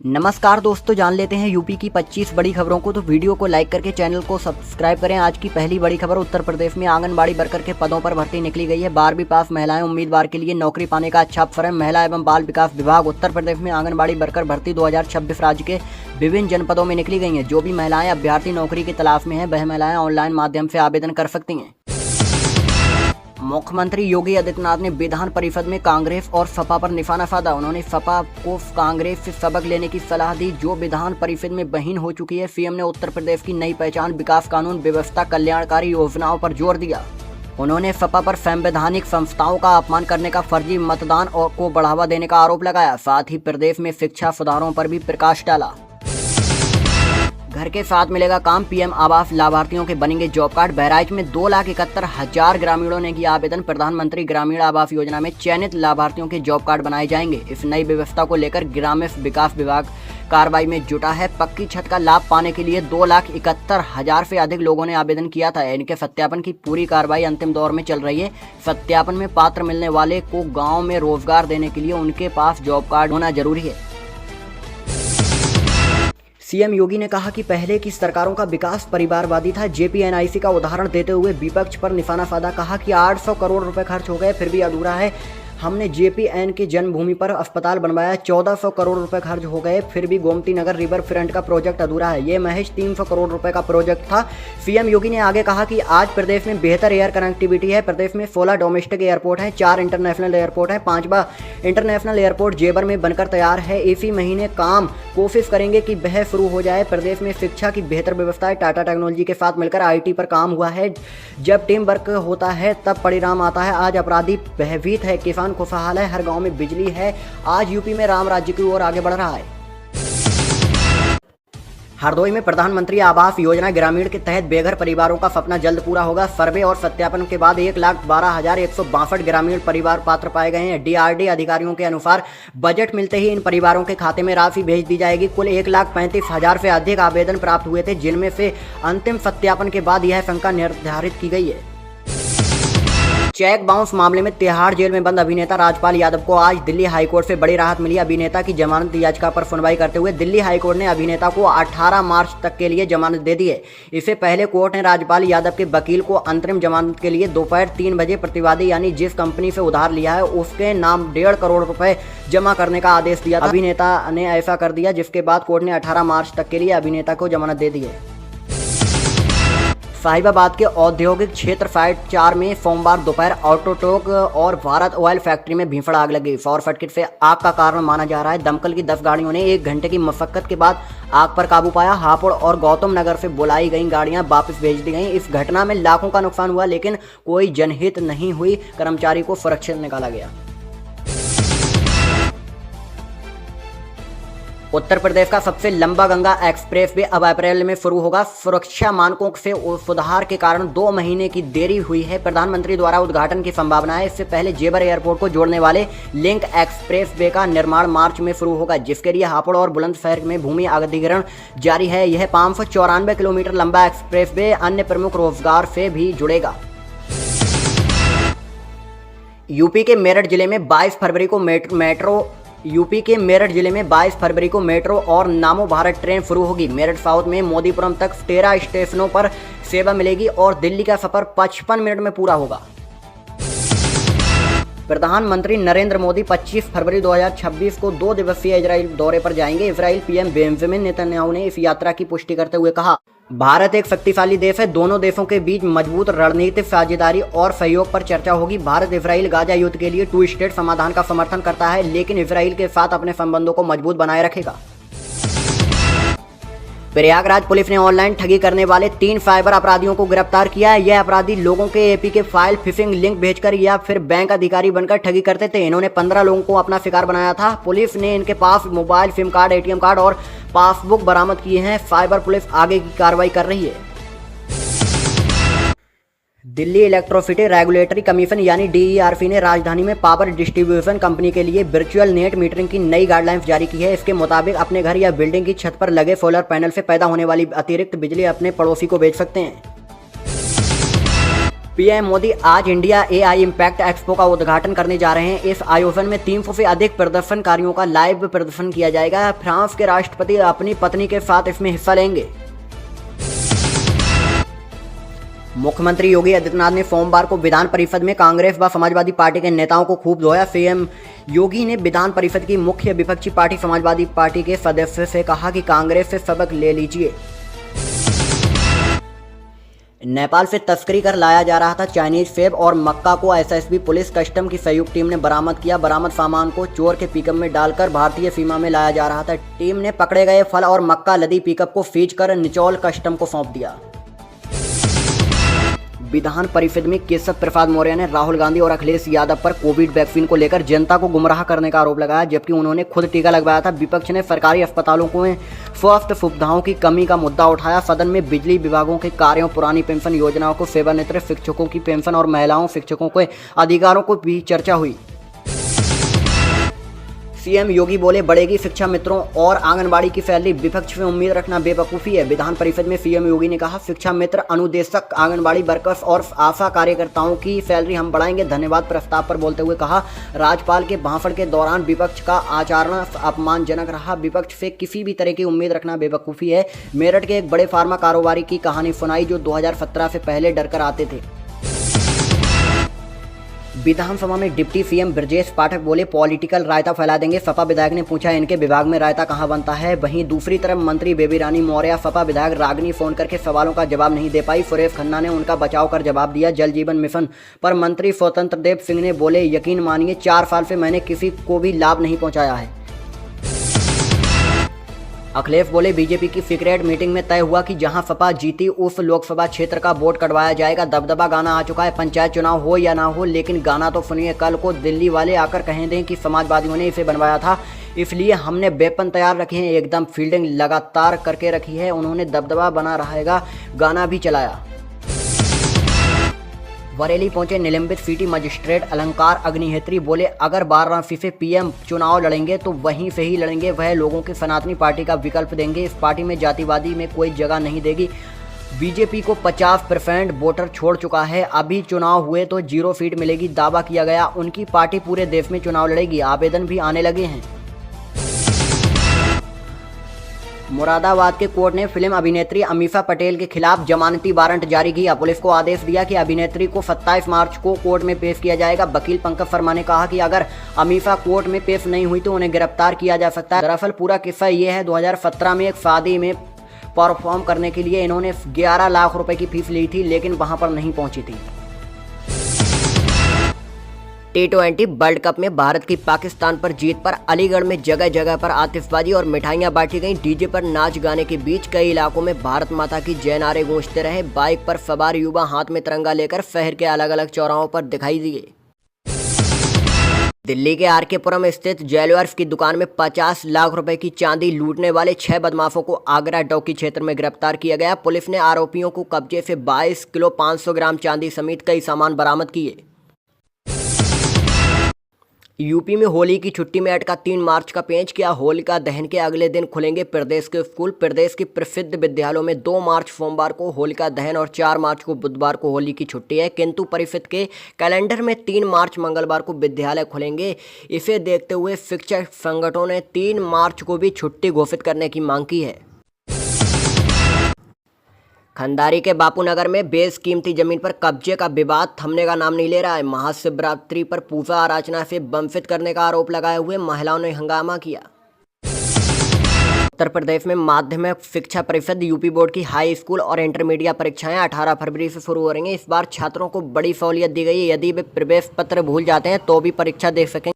नमस्कार दोस्तों, जान लेते हैं यूपी की 25 बड़ी खबरों को। तो वीडियो को लाइक करके चैनल को सब्सक्राइब करें। आज की पहली बड़ी खबर, उत्तर प्रदेश में आंगनबाड़ी वर्कर के पदों पर भर्ती निकली गई है। 12वीं पास महिलाएं उम्मीदवार के लिए नौकरी पाने का अच्छा अवसर है। महिला एवं बाल विकास विभाग उत्तर प्रदेश में आंगनबाड़ी वर्कर भर्ती 2026 राज्य के विभिन्न जनपदों में निकली गई है। जो भी महिलाएं अभ्यर्थी नौकरी की तलाश में है, वह महिलाएं ऑनलाइन माध्यम से आवेदन कर सकती हैं। मुख्यमंत्री योगी आदित्यनाथ ने विधान परिषद में कांग्रेस और सपा पर निशाना साधा। उन्होंने सपा को कांग्रेस से सबक लेने की सलाह दी, जो विधान परिषद में बहीन हो चुकी है। सीएम ने उत्तर प्रदेश की नई पहचान, विकास, कानून व्यवस्था, कल्याणकारी योजनाओं पर जोर दिया। उन्होंने सपा पर संवैधानिक संस्थाओं का अपमान करने का, फर्जी मतदान और को बढ़ावा देने का आरोप लगाया। साथ ही प्रदेश में शिक्षा सुधारों पर भी प्रकाश डाला। घर के साथ मिलेगा काम, पीएम आवास लाभार्थियों के बनेंगे जॉब कार्ड। बहराइच में 2,71,000 ग्रामीणों ने किया आवेदन। प्रधानमंत्री ग्रामीण आवास योजना में चयनित लाभार्थियों के जॉब कार्ड बनाए जाएंगे। इस नई व्यवस्था को लेकर ग्राम्य विकास विभाग कार्रवाई में जुटा है। पक्की छत का लाभ पाने के लिए 2,71,000 से अधिक लोगों ने आवेदन किया था। इनके सत्यापन की पूरी कार्रवाई अंतिम दौर में चल रही है। सत्यापन में पात्र मिलने वाले को गाँव में रोजगार देने के लिए उनके पास जॉब कार्ड होना जरूरी है। सीएम योगी ने कहा कि पहले की सरकारों का विकास परिवारवादी था। जेपीएनआईसी का उदाहरण देते हुए विपक्ष पर निशाना साधा। कहा कि 800 करोड़ रुपए खर्च हो गए, फिर भी अधूरा है। हमने जेपीएन की जन्मभूमि पर अस्पताल बनवाया, 1400 करोड़ रुपए खर्च हो गए, फिर भी गोमती नगर रिवर फ्रंट का प्रोजेक्ट अधूरा है। ये महज 300 करोड़ रुपए का प्रोजेक्ट था। सीएम योगी ने आगे कहा कि आज प्रदेश में बेहतर एयर कनेक्टिविटी है। प्रदेश में 16 डोमेस्टिक एयरपोर्ट हैं, 4 इंटरनेशनल एयरपोर्ट हैं, 5वां इंटरनेशनल एयरपोर्ट जेवर में बनकर तैयार है। इसी महीने काम कोशिश करेंगे कि वह शुरू हो जाए। प्रदेश में शिक्षा की बेहतर व्यवस्था है। टाटा टेक्नोलॉजी के साथ मिलकर आईटी पर काम हुआ है। जब टीम वर्क होता है तब परिणाम आता है। आज अपराधी भयभीत है, किसान खुशहाल है, हर गांव में बिजली है। आज यूपी में राम राज्य की ओर आगे बढ़ रहा है। हरदोई में प्रधानमंत्री आवास योजना ग्रामीण के तहत बेघर परिवारों का सपना जल्द पूरा होगा। सर्वे और सत्यापन के बाद 1,12,162 ग्रामीण परिवार पात्र पाए गए हैं। डीआरडी अधिकारियों के अनुसार बजट मिलते ही इन परिवारों के खाते में राशि भेज दी जाएगी। कुल 1,35,000 से अधिक आवेदन प्राप्त हुए थे, जिनमें से अंतिम सत्यापन के बाद यह संख्या निर्धारित की गई है। चेक बाउंस मामले में तिहाड़ जेल में बंद अभिनेता राजपाल यादव को आज दिल्ली हाईकोर्ट से बड़ी राहत मिली। अभिनेता की जमानत याचिका पर सुनवाई करते हुए दिल्ली हाईकोर्ट ने अभिनेता को 18 मार्च तक के लिए जमानत दे दी है। इससे पहले कोर्ट ने राजपाल यादव के वकील को अंतरिम जमानत के लिए दोपहर 3 बजे प्रतिवादी यानी जिस कंपनी से उधार लिया है उसके नाम 1.5 करोड़ रुपए जमा करने का आदेश दिया था। अभिनेता ने ऐसा कर दिया, जिसके बाद कोर्ट ने 18 मार्च तक के लिए अभिनेता को जमानत दे दी है। साहिबाबाद के औद्योगिक क्षेत्र साइट 4 में सोमवार दोपहर ऑटोटोक और भारत ऑयल फैक्ट्री में भीषण आग लगी। शॉर्ट सर्किट से आग का कारण माना जा रहा है। दमकल की 10 गाड़ियों ने 1 घंटे की मशक्कत के बाद आग पर काबू पाया। हापुड़ और गौतम नगर से बुलाई गई गाड़ियां वापस भेज दी गईं। इस घटना में लाखों का नुकसान हुआ, लेकिन कोई जनहित नहीं हुई। कर्मचारी को सुरक्षित निकाला गया। उत्तर प्रदेश का सबसे लंबा गंगा एक्सप्रेस वे अब अप्रैल में शुरू होगा। सुरक्षा मानकों से सुधार के कारण 2 महीने की देरी हुई है। प्रधानमंत्री द्वारा उद्घाटन की संभावना है। इससे पहले जेवर एयरपोर्ट को जोड़ने वाले लिंक एक्सप्रेस वे का निर्माण मार्च में शुरू होगा, जिसके लिए हापुड़ और बुलंदशहर में भूमि अधिग्रहण जारी है। यह 594 किलोमीटर लंबा एक्सप्रेस वे अन्य प्रमुख रोजगार से भी जुड़ेगा। यूपी के मेरठ जिले में 22 फरवरी को मेट्रो और नामो भारत ट्रेन शुरू होगी। मेरठ साउथ में मोदीपुरम तक 13 स्टेशनों पर सेवा मिलेगी और दिल्ली का सफर 55 मिनट में पूरा होगा। प्रधानमंत्री नरेंद्र मोदी 25 फरवरी 2026 को 2 दिवसीय इजराइल दौरे पर जाएंगे। इजराइल पीएम बेंजामिन नेतन्याहू ने इस यात्रा की पुष्टि करते हुए कहा, भारत एक शक्तिशाली देश है। दोनों देशों के बीच मजबूत रणनीतिक साझेदारी और सहयोग पर चर्चा होगी। भारत इजराइल गाजा युद्ध के लिए 2 स्टेट समाधान का समर्थन करता है, लेकिन इजराइल के साथ अपने संबंधों को मजबूत बनाए रखेगा। प्रयागराज पुलिस ने ऑनलाइन ठगी करने वाले 3 साइबर अपराधियों को गिरफ्तार किया है। यह अपराधी लोगों के एपी के फाइल फिशिंग लिंक भेजकर या फिर बैंक अधिकारी बनकर ठगी करते थे। इन्होंने 15 लोगों को अपना शिकार बनाया था। पुलिस ने इनके पास mobile, sim card, ATM card और पासबुक बरामद किए हैं। साइबर पुलिस आगे की कार्रवाई कर रही है। दिल्ली इलेक्ट्रिसिटी रेगुलेटरी कमीशन यानी डीईआरसी ने राजधानी में पावर डिस्ट्रीब्यूशन कंपनी के लिए वर्चुअल नेट मीटरिंग की नई गाइडलाइंस जारी की है। इसके मुताबिक अपने घर या बिल्डिंग की छत पर लगे सोलर पैनल से पैदा होने वाली अतिरिक्त बिजली अपने पड़ोसी को बेच सकते हैं। पीएम मोदी आज इंडिया एआई इम्पैक्ट एक्सपो का उद्घाटन करने जा रहे हैं। इस आयोजन में 300 से अधिक प्रदर्शनकारियों का लाइव प्रदर्शन किया जाएगा। फ्रांस के राष्ट्रपति अपनी पत्नी के साथ इसमें हिस्सा लेंगे। मुख्यमंत्री योगी आदित्यनाथ ने सोमवार को विधान परिषद में कांग्रेस व समाजवादी पार्टी के नेताओं को खूब धोया। सीएम योगी ने विधान परिषद की मुख्य विपक्षी पार्टी समाजवादी पार्टी के सदस्यों से कहा कि कांग्रेस से सबक ले लीजिए। नेपाल से तस्करी कर लाया जा रहा था चाइनीज सेब और मक्का को एसएसबी पुलिस कस्टम की संयुक्त टीम ने बरामद किया। बरामद सामान को चोर के पिकअप में डालकर भारतीय सीमा में लाया जा रहा था। टीम ने पकड़े गए फल और मक्का लदी पिकअप को सीज कर निचौल कस्टम को सौंप दिया। विधान परिषद में केशव प्रसाद मौर्य ने राहुल गांधी और अखिलेश यादव पर कोविड वैक्सीन को लेकर जनता को गुमराह करने का आरोप लगाया, जबकि उन्होंने खुद टीका लगवाया था। विपक्ष ने सरकारी अस्पतालों को स्वास्थ्य सुविधाओं की कमी का मुद्दा उठाया। सदन में बिजली विभागों के कार्यों, पुरानी पेंशन योजनाओं को, सेवानिवृत्त शिक्षकों की पेंशन और महिलाओं शिक्षकों के अधिकारों को भी चर्चा हुई। सीएम योगी बोले, बढ़ेगी शिक्षा मित्रों और आंगनबाड़ी की सैलरी। विपक्ष में उम्मीद रखना बेवकूफ़ी है। विधान परिषद में सीएम योगी ने कहा, शिक्षा मित्र, अनुदेशक, आंगनबाड़ी वर्कर्स और आशा कार्यकर्ताओं की सैलरी हम बढ़ाएंगे। धन्यवाद प्रस्ताव पर बोलते हुए कहा, राज्यपाल के भाषण के दौरान विपक्ष का आचरण अपमानजनक रहा। विपक्ष से किसी भी तरह की उम्मीद रखना बेवकूफ़ी है। मेरठ के एक बड़े फार्मा कारोबारी की कहानी सुनाई जो 2017 से पहले डरकर आते थे। विधानसभा में डिप्टी सीएम ब्रजेश पाठक बोले, पॉलिटिकल रायता फैला देंगे। सपा विधायक ने पूछा, इनके विभाग में रायता कहां बनता है। वहीं दूसरी तरफ मंत्री बेबी रानी मौर्य सपा विधायक रागिनी फोन करके सवालों का जवाब नहीं दे पाई। सुरेश खन्ना ने उनका बचाव कर जवाब दिया। जल जीवन मिशन पर मंत्री स्वतंत्र देव सिंह ने बोले, यकीन मानिए 4 साल से मैंने किसी को भी लाभ नहीं पहुंचाया है। अखिलेश बोले, बीजेपी की सीक्रेट मीटिंग में तय हुआ कि जहां सपा जीती उस लोकसभा क्षेत्र का वोट कटवाया जाएगा। दबदबा गाना आ चुका है, पंचायत चुनाव हो या ना हो, लेकिन गाना तो सुनिए। कल को दिल्ली वाले आकर कहें दें कि समाजवादियों ने इसे बनवाया था, इसलिए हमने वेपन तैयार रखे हैं, एकदम फील्डिंग लगातार करके रखी है। उन्होंने दबदबा बना रहेगा गाना भी चलाया। बरेली पहुंचे निलंबित सिटी मजिस्ट्रेट अलंकार अग्निहोत्री बोले, अगर वाराणसी से पीएम चुनाव लड़ेंगे तो वहीं से ही लड़ेंगे। वह लोगों की सनातनी पार्टी का विकल्प देंगे। इस पार्टी में जातिवादी में कोई जगह नहीं देगी। बीजेपी को 50% वोटर छोड़ चुका है। अभी चुनाव हुए तो 0 सीट मिलेगी, दावा किया गया। उनकी पार्टी पूरे देश में चुनाव लड़ेगी। आवेदन भी आने लगे हैं। मुरादाबाद के कोर्ट ने फिल्म अभिनेत्री अमीषा पटेल के खिलाफ जमानती वारंट जारी किया। पुलिस को आदेश दिया कि अभिनेत्री को 27 मार्च को कोर्ट में पेश किया जाएगा। वकील पंकज शर्मा ने कहा कि अगर अमीषा कोर्ट में पेश नहीं हुई तो उन्हें गिरफ्तार किया जा सकता है। दरअसल पूरा किस्सा ये है, 2017 में एक शादी में परफॉर्म करने के लिए इन्होंने 11 लाख रुपए की फीस ली थी, लेकिन वहां पर नहीं पहुंची थी। T20 वर्ल्ड कप में भारत की पाकिस्तान पर जीत पर अलीगढ़ में जगह जगह पर आतिशबाजी और मिठाइयां बांटी गईं। डीजे पर नाच गाने के बीच कई इलाकों में भारत माता की जय नारे गूंजते रहे। बाइक पर सवार युवा हाथ में तिरंगा लेकर शहर के अलग अलग चौराहों पर दिखाई दिए। दिल्ली के आर के पुरम स्थित ज्वेलर्स की दुकान में 50 लाख रुपए की चांदी लूटने वाले 6 बदमाशों को आगरा डौकी क्षेत्र में गिरफ्तार किया गया। पुलिस ने आरोपियों को कब्जे से 22 किलो 500 ग्राम चांदी समेत कई सामान बरामद किए। यूपी में होली की छुट्टी में अटका 3 मार्च का पेंच किया। होलिका दहन के अगले दिन खुलेंगे प्रदेश के स्कूल। प्रदेश के प्रसिद्ध विद्यालयों में 2 मार्च सोमवार को होलिका दहन और 4 मार्च को बुधवार को होली की छुट्टी है, किंतु परिषद के कैलेंडर में 3 मार्च मंगलवार को विद्यालय खुलेंगे। इसे देखते हुए शिक्षक संगठनों ने 3 मार्च को भी छुट्टी घोषित करने की मांग की है। खंडारी के बापूनगर में बेशकीमती जमीन पर कब्जे का विवाद थमने का नाम नहीं ले रहा है। महाशिवरात्रि पर पूजा अर्चना से वंचित करने का आरोप लगाए हुए महिलाओं ने हंगामा किया। उत्तर प्रदेश में माध्यमिक शिक्षा परिषद यूपी बोर्ड की हाई स्कूल और इंटरमीडिएट परीक्षाएं 18 फरवरी से शुरू हो रही हैं। इस बार छात्रों को बड़ी सहूलियत दी गई है। यदि वे प्रवेश पत्र भूल जाते हैं तो भी परीक्षा दे सकेंगे।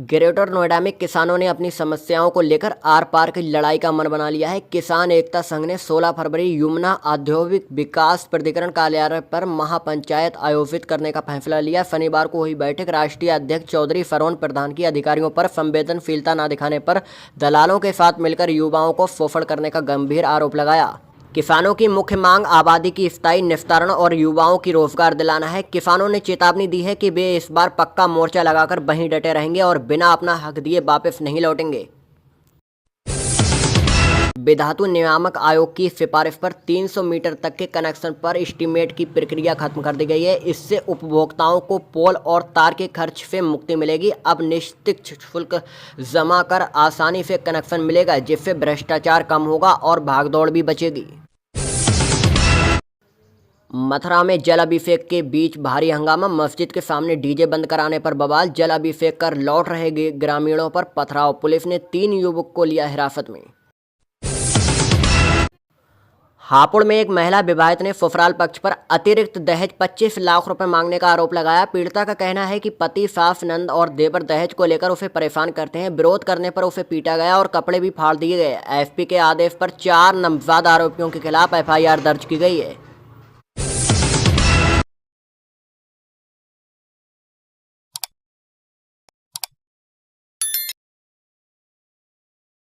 ग्रेटर नोएडा में किसानों ने अपनी समस्याओं को लेकर आर पार की लड़ाई का मन बना लिया है। किसान एकता संघ ने 16 फरवरी यमुना औद्योगिक विकास प्राधिकरण कार्यालय पर महापंचायत आयोजित करने का फैसला लिया। शनिवार को हुई बैठक राष्ट्रीय अध्यक्ष चौधरी फरोन प्रधान की अधिकारियों पर संवेदनशीलता न दिखाने पर दलालों के साथ मिलकर युवाओं को शोषण करने का गंभीर आरोप लगाया। किसानों की मुख्य मांग आबादी की स्थायी निस्तारण और युवाओं की रोजगार दिलाना है। किसानों ने चेतावनी दी है कि वे इस बार पक्का मोर्चा लगाकर वहीं डटे रहेंगे और बिना अपना हक दिए वापस नहीं लौटेंगे। विधातु नियामक आयोग की सिफारिश पर 300 मीटर तक के कनेक्शन पर एस्टीमेट की प्रक्रिया खत्म कर दी गई है। इससे उपभोक्ताओं को पोल और तार के खर्च से मुक्ति मिलेगी। अब निश्चित शुल्क जमा कर आसानी से कनेक्शन मिलेगा, जिससे भ्रष्टाचार कम होगा और भागदौड़ भी बचेगी। मथुरा में जल अभिषेक के बीच भारी हंगामा, मस्जिद के सामने डीजे बंद कराने पर बवाल। जल अभिषेक कर लौट रहे ग्रामीणों पर पथराव, पुलिस ने 3 युवक को लिया हिरासत में। हापुड़ में एक महिला विवाहित ने ससुराल पक्ष पर अतिरिक्त दहेज 25 लाख रुपए मांगने का आरोप लगाया। पीड़िता का कहना है कि पति, सास, नंद और देवर दहेज को लेकर उसे परेशान करते हैं। विरोध करने पर उसे पीटा गया और कपड़े भी फाड़ दिए गए। एसपी के आदेश पर 4 नामजद आरोपियों के खिलाफ एफआईआर दर्ज की गई है।